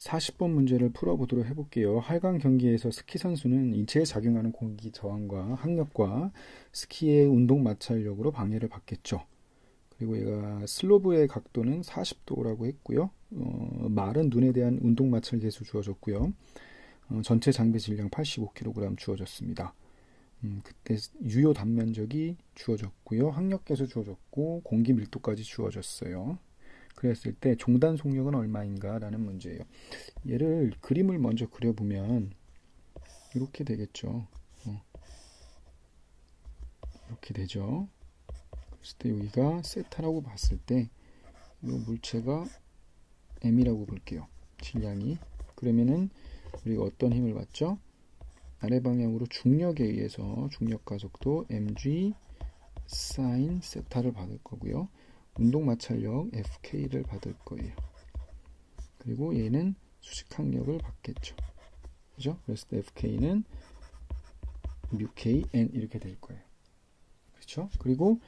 40번 문제를 풀어보도록 해볼게요. 하강 경기에서 스키 선수는 인체에 작용하는 공기 저항과 항력과 스키의 운동 마찰력으로 방해를 받겠죠. 그리고 얘가 슬로브의 각도는 40도라고 했고요. 말은 눈에 대한 운동 마찰 계수 주어졌고요. 전체 장비 질량 85kg 주어졌습니다. 그때 유효 단면적이 주어졌고요. 항력 계수 주어졌고 공기 밀도까지 주어졌어요. 그랬을 때 종단 속력은 얼마인가 라는 문제예요. 얘를 그림을 먼저 그려보면 이렇게 되겠죠. 이렇게 되죠. 그랬을 때 여기가 세타라고 봤을 때 이 물체가 m이라고 볼게요. 질량이. 그러면은 우리가 어떤 힘을 받죠? 아래 방향으로 중력에 의해서 중력 가속도 mg sin 세타를 받을 거고요. 운동 마찰력 fk를 받을 거예요. 그리고 얘는 수직 항력을 받겠죠. 그죠? 그래서 fk는 μkn 이렇게 될 거예요. 그렇죠? 그리고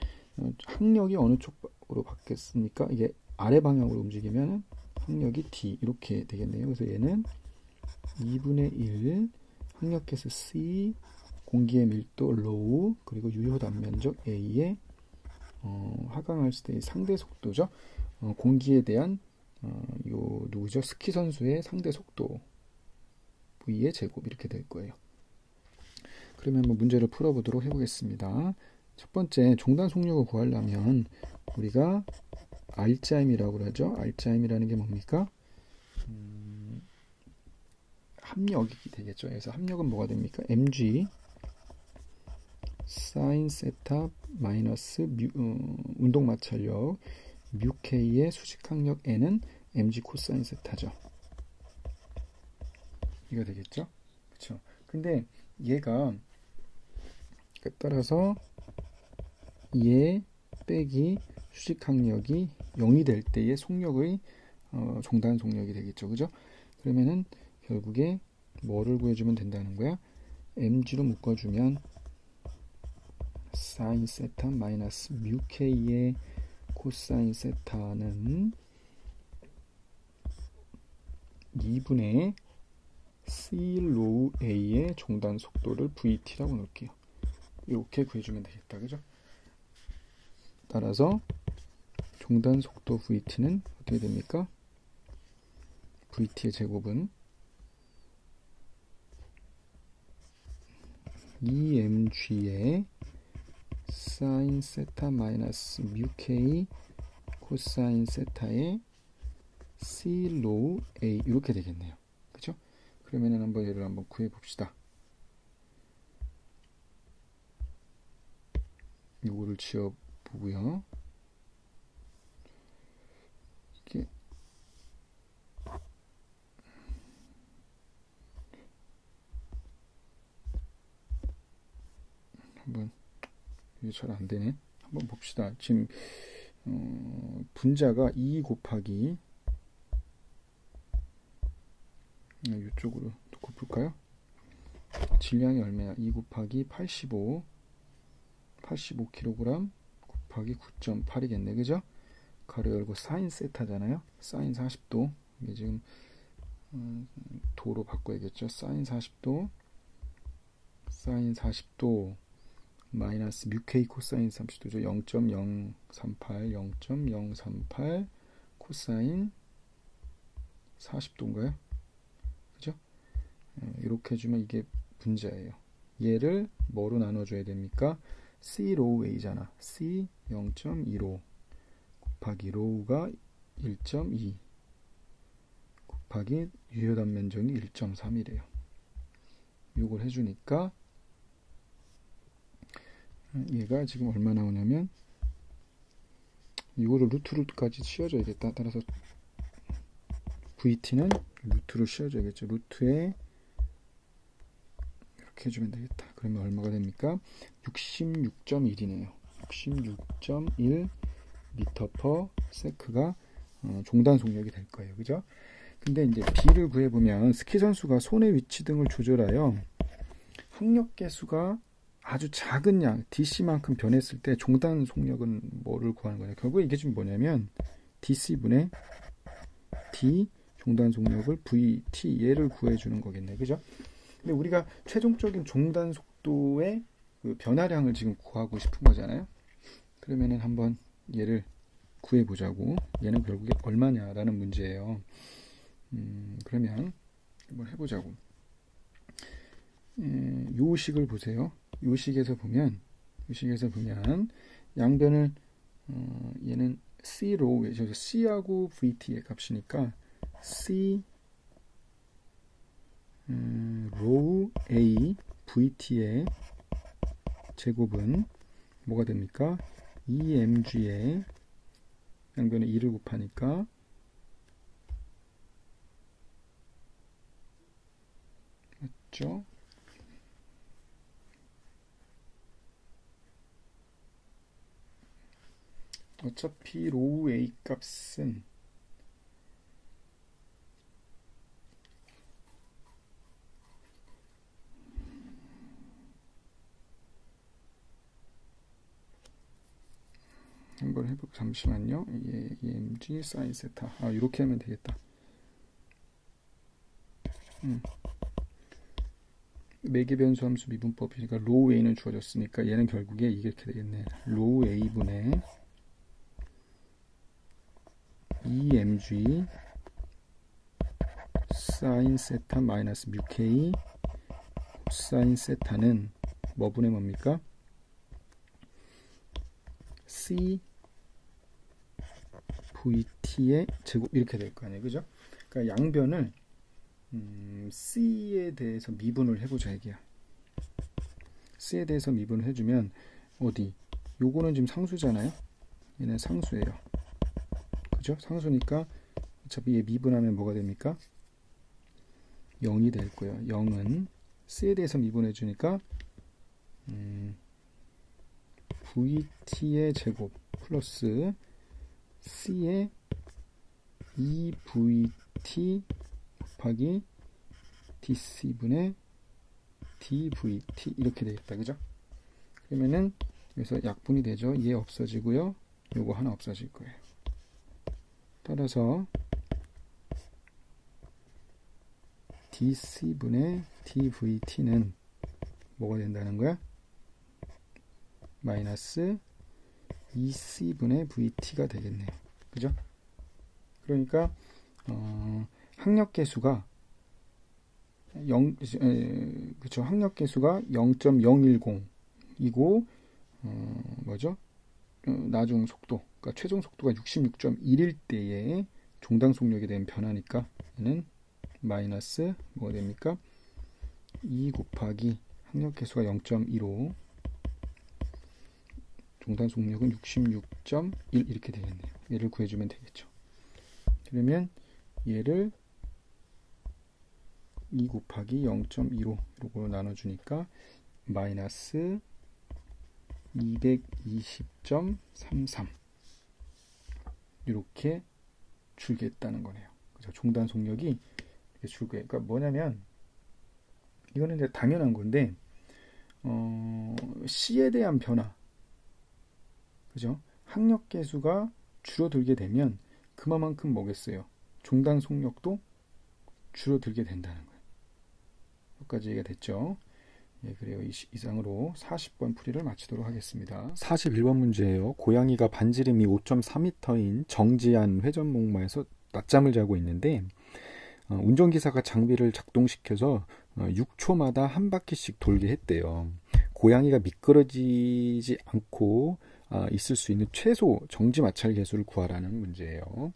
항력이 어느 쪽으로 받겠습니까? 이게 아래 방향으로 움직이면 항력이 d 이렇게 되겠네요. 그래서 얘는 2분의 1 항력 계수 c 공기의 밀도 rho 그리고 유효 단면적 a의 하강할 때 상대 속도죠. 공기에 대한 요 누구죠? 스키 선수의 상대 속도 v의 제곱 이렇게 될 거예요. 그러면 한번 문제를 풀어보도록 해보겠습니다. 첫 번째 종단 속력을 구하려면 우리가 RCm이라고 하죠. RCm이라는 게 뭡니까? 합력이 되겠죠. 그래서 합력은 뭐가 됩니까? mg sin 세타 마이너스 운동 마찰력 μk의 수직 항력 n은 mg 코사인 세타죠. 이거 되겠죠? 그렇죠. 근데 얘가 따라서 얘 빼기 수직 항력이 0이 될 때의 속력의 종단 속력이 되겠죠. 그죠? 그러면은 결국에 뭐를 구해주면 된다는 거야? mg로 묶어주면 sin 세타 마이너스 μk의 코사인 세타는 2분의 c 로우 a의 종단 속도를 vt라고 놓을게요. 이렇게 구해주면 되겠다. 그죠? 따라서 종단 속도 vt는 어떻게 됩니까? vt의 제곱은 2mg의 sin 세타 마이너스 μk 코사인 세타의 c 로우 a 이렇게 되겠네요. 그죠? 그러면은 한번 얘를 한번 구해 봅시다. 이거를 지어 보고요. 이게 한번 이게 잘 안 되네. 한번 봅시다. 지금 분자가 2 곱하기 이쪽으로 곱을까요? 질량이 얼마야? 2 곱하기 85kg 곱하기 9.8이겠네. 그죠? 가로 열고 사인 세타잖아요. 사인 40도. 이게 지금 도로 바꿔야겠죠. 사인 40도 마이너스 μk 코사인 30도죠. 0.038 코사인 40도인가요? 그죠? 이렇게 해주면 이게 분자예요. 얘를 뭐로 나눠줘야 됩니까? C 로우 A잖아. C 0.25 곱하기 로우가 1.2 곱하기 유효 단면적이 1.3이래요. 요걸 해주니까 얘가 지금 얼마 나오냐면 이거를 루트로까지 씌워줘야겠다. 따라서 VT는 루트로 씌워줘야겠죠. 루트에 이렇게 해주면 되겠다. 그러면 얼마가 됩니까? 66.1이네요. 66.1 미터 퍼 세크가 종단 속력이 될 거예요. 그죠? 근데 이제 B를 구해보면 스키 선수가 손의 위치 등을 조절하여 항력 계수가 아주 작은 양 DC만큼 변했을 때 종단 속력은 뭐를 구하는 거냐. 결국에 이게 지금 뭐냐면 DC분의 D 종단 속력을 VT 얘를 구해주는 거겠네, 그죠? 근데 우리가 최종적인 종단 속도의 그 변화량을 지금 구하고 싶은 거잖아요. 그러면은 한번 얘를 구해보자고. 얘는 결국에 얼마냐라는 문제예요. 그러면 한번 해보자고. 요 식을 보세요. 요 식에서 보면 양변을 얘는 C로 외쳐서 C하고 VT의 값이니까 C 로우 A VT의 제곱은 뭐가 됩니까? EMG의 양변에 2를 곱하니까 맞죠? 어차피 로우 A 값은 한번 해볼게요. 잠시만요. EMG 사인 세타. 이렇게 하면 되겠다. 매개 변수 함수 미분법이니까 로우 A는 주어졌으니까 얘는 결국에 이렇게 되겠네. 로우 A분의 EMG 사인 세타 마이너스 뮤 K 코사인 세타는 뭐분의 뭡니까? C VT의 제곱 이렇게 될 거 아니에요, 그죠? 그러니까 양변을 C에 대해서 미분을 해보자 얘기야. C에 대해서 미분을 해주면 어디? 요거는 지금 상수잖아요. 얘는 상수예요. 그죠? 상수니까 어차피 얘 미분하면 뭐가 됩니까? 0이 될 거예요. 0은 C에 대해서 미분해 주니까 VT의 제곱 플러스 C의 2VT 곱하기 DC분의 DVT 이렇게 되겠다. 그죠? 그러면은 여기서 약분이 되죠. 얘 없어지고요. 요거 하나 없어질 거예요. 따라서 DC분의 DVT는 뭐가 된다는 거야? 마이너스 2C분의 VT가 되겠네요. 그죠? 그러니까 항력계수가 항력계수가 0.010이고 뭐죠? 나중 속도, 그러니까 최종 속도가 66.1일 때의 종당 속력에 대한 변화니까 얘는 마이너스 뭐가 됩니까? 2 곱하기 항력계수가 0.15 종단 속력은 66.1 이렇게 되겠네요. 얘를 구해주면 되겠죠. 그러면 얘를 2 곱하기 0.15 이걸로 나눠주니까 마이너스 220.33 이렇게 줄겠다는 거네요. 그죠? 종단 속력이 이렇게 줄 거예요. 그러니까 뭐냐면 이거는 이제 당연한 건데 C에 대한 변화, 그죠? 항력계수가 줄어들게 되면 그만큼 뭐겠어요? 종단 속력도 줄어들게 된다는 거예요. 여기까지 얘기가 됐죠? 예, 그래요. 이상으로 40번 풀이를 마치도록 하겠습니다. 41번 문제예요. 고양이가 반지름이 5.4m인 정지한 회전목마에서 낮잠을 자고 있는데 운전기사가 장비를 작동시켜서 6초마다 한 바퀴씩 돌게 했대요. 고양이가 미끄러지지 않고 있을 수 있는 최소 정지 마찰 계수를 구하라는 문제예요.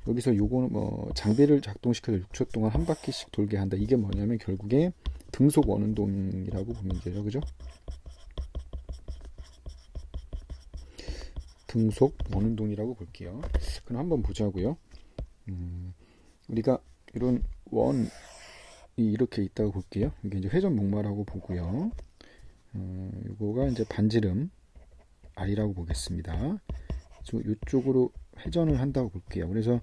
여기서 요거는 장비를 작동시켜서 6초 동안 한 바퀴씩 돌게 한다. 이게 뭐냐면 결국에 등속 원운동이라고 보면 돼요. 그죠? 등속 원운동이라고 볼게요. 그럼 한번 보자고요. 우리가 이런 원이 이렇게 있다고 볼게요. 이게 이제 회전 목마라고 보고요. 이거가 이제 반지름 R이라고 보겠습니다. 이쪽으로 회전을 한다고 볼게요. 그래서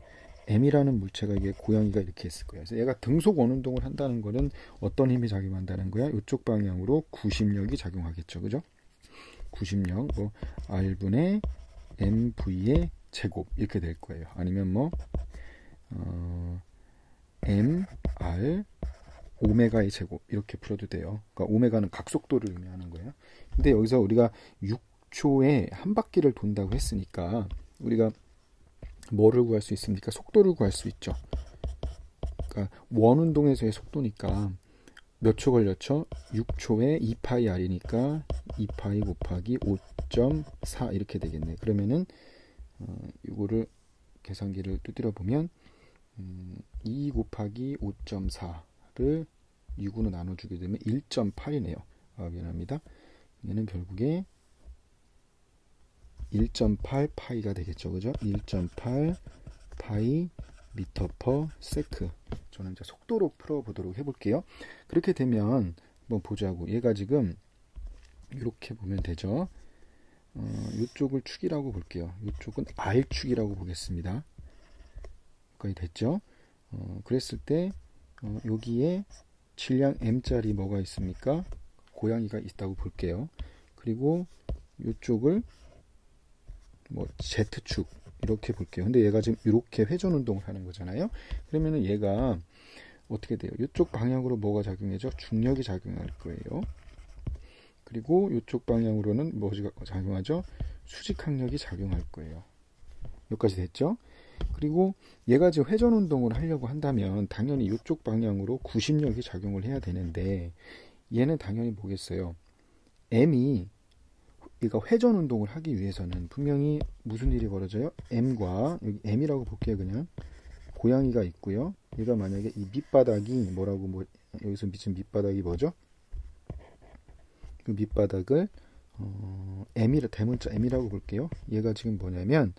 M이라는 물체가 이게 고양이가 이렇게 했을 거예요. 그래서 얘가 등속 원운동을 한다는 거는 어떤 힘이 작용한다는 거야? 이쪽 방향으로 구심력이 작용하겠죠. 그죠? 구심력, R분의 MV의 제곱 이렇게 될 거예요. 아니면 m r 오메가의 제곱 이렇게 풀어도 돼요. 그러니까 오메가는 각속도를 의미하는 거예요. 근데 여기서 우리가 6초에 한 바퀴를 돈다고 했으니까 우리가 뭐를 구할 수 있습니까? 속도를 구할 수 있죠. 그러니까 원운동에서의 속도니까 몇 초 걸렸죠? 6초에 2파이 r이니까 2파이 곱하기 5.4 이렇게 되겠네. 그러면은 이거를 계산기를 두드려 보면 2 곱하기 5.4를 6으로 나눠주게 되면 1.8이네요. 미안합니다. 얘는 결국에 1.8 파이가 되겠죠. 그죠? 1.8 파이 미터 퍼 세크. 저는 이제 속도로 풀어보도록 해볼게요. 그렇게 되면 한번 보자고. 얘가 지금 이렇게 보면 되죠. 이쪽을 축이라고 볼게요. 이쪽은 R축이라고 보겠습니다. 거의 됐죠? 그랬을 때 여기에 질량 M짜리 뭐가 있습니까? 고양이가 있다고 볼게요. 그리고 이쪽을 뭐 Z축 이렇게 볼게요. 근데 얘가 지금 이렇게 회전 운동을 하는 거잖아요. 그러면은 얘가 어떻게 돼요? 이쪽 방향으로 뭐가 작용해죠? 중력이 작용할 거예요. 그리고 이쪽 방향으로는 뭐가 작용하죠? 수직항력이 작용할 거예요. 여기까지 됐죠? 그리고 얘가 지금 회전 운동을 하려고 한다면 당연히 이쪽 방향으로 구심력이 작용을 해야 되는데 얘는 당연히 뭐겠어요? M이 얘가 회전 운동을 하기 위해서는 분명히 무슨 일이 벌어져요? M과 여기 M이라고 볼게요. 그냥 고양이가 있고요. 얘가 만약에 이 밑바닥이 뭐라고 여기서 미친 밑바닥이 뭐죠? 그 밑바닥을 M이라 대문자 M이라고 볼게요. 얘가 지금 뭐냐면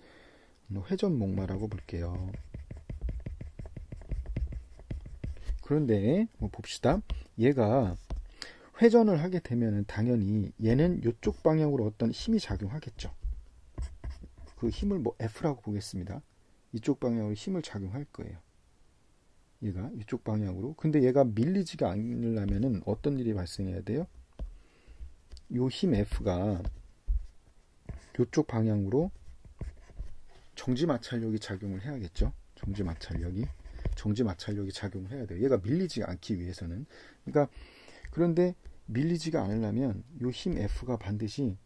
회전 목마라고 볼게요. 그런데 봅시다. 얘가 회전을 하게 되면 당연히 얘는 이쪽 방향으로 어떤 힘이 작용하겠죠. 그 힘을 F라고 보겠습니다. 이쪽 방향으로 힘을 작용할 거예요. 얘가 이쪽 방향으로. 근데 얘가 밀리지가 않으려면 어떤 일이 발생해야 돼요? 요 힘 F가 이쪽 방향으로 정지 마찰력이 작용을 해야겠죠. 정지 마찰력이 작용을 해야 돼요. 얘가 밀리지 않기 위해서는. 그러니까 그런데 밀리지가 않으려면 이 힘 F가 반드시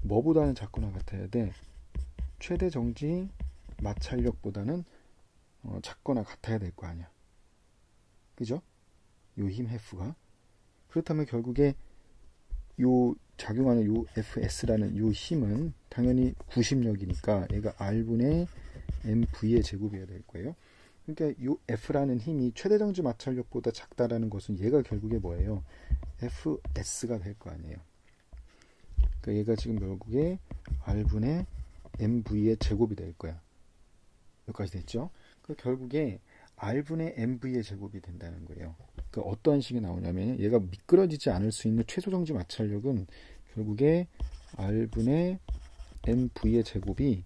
뭐보다는 작거나 같아야 돼? 최대 정지 마찰력보다는 작거나 같아야 될 거 아니야. 그죠? 이 힘 F가. 그렇다면 결국에 요 작용하는 요 FS라는 요 힘은 당연히 구심력이니까 얘가 R분의 MV의 제곱이어야 될 거예요. 그러니까 요 F라는 힘이 최대 정지 마찰력보다 작다라는 것은 얘가 결국에 뭐예요? FS가 될 거 아니에요. 그러니까 얘가 지금 결국에 R분의 MV의 제곱이 될 거야. 여기까지 됐죠? 그러니까 결국에 R분의 MV의 제곱이 된다는 거예요. 그러니까 어떠한 식이 나오냐면 얘가 미끄러지지 않을 수 있는 최소 정지 마찰력은 결국에 R분의 MV의 제곱이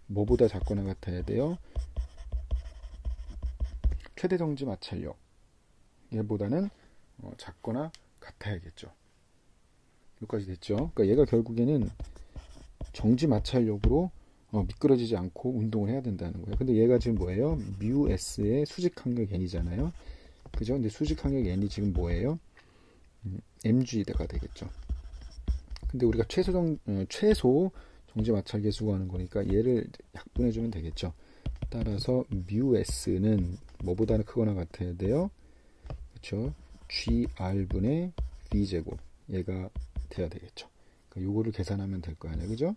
뭐보다 작거나 같아야 돼요? 최대 정지 마찰력 얘보다는 작거나 같아야겠죠. 여기까지 됐죠. 그러니까 얘가 결국에는 정지 마찰력으로 미끄러지지 않고 운동을 해야 된다는 거예요. 근데 얘가 지금 뭐예요? 뮤 S의 수직항력 N이잖아요. 그죠? 근데 수직항력 N이 지금 뭐예요? mg가 되겠죠. 근데 우리가 최소 정지 마찰계 수구하는 거니까 얘를 약분해 주면 되겠죠. 따라서 뮤 S는 뭐보다는 크거나 같아야 돼요. 그렇죠? GR분의 V제곱 얘가 돼야 되겠죠. 그러니까 요거를 계산하면 될 거 아니에요. 그죠?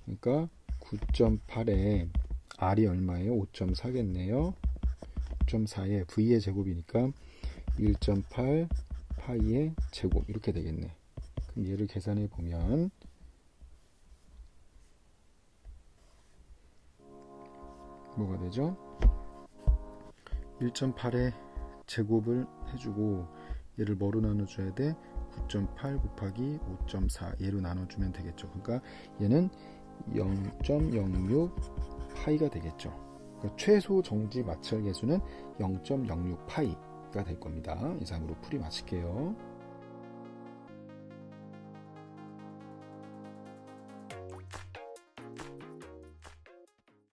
그러니까 9.8에 R이 얼마예요? 5.4겠네요. 5.4에 V의 제곱이니까 1.8 파이의 제곱 이렇게 되겠네. 그럼 얘를 계산해 보면 뭐가 되죠? 1.8의 제곱을 해주고 얘를 뭐로 나눠줘야 돼? 9.8 곱하기 5.4 얘로 나눠주면 되겠죠. 그러니까 얘는 0.06 파이가 되겠죠. 그러니까 최소 정지 마찰 계수는 0.06 파이가 될 겁니다. 이상으로 풀이 마칠게요.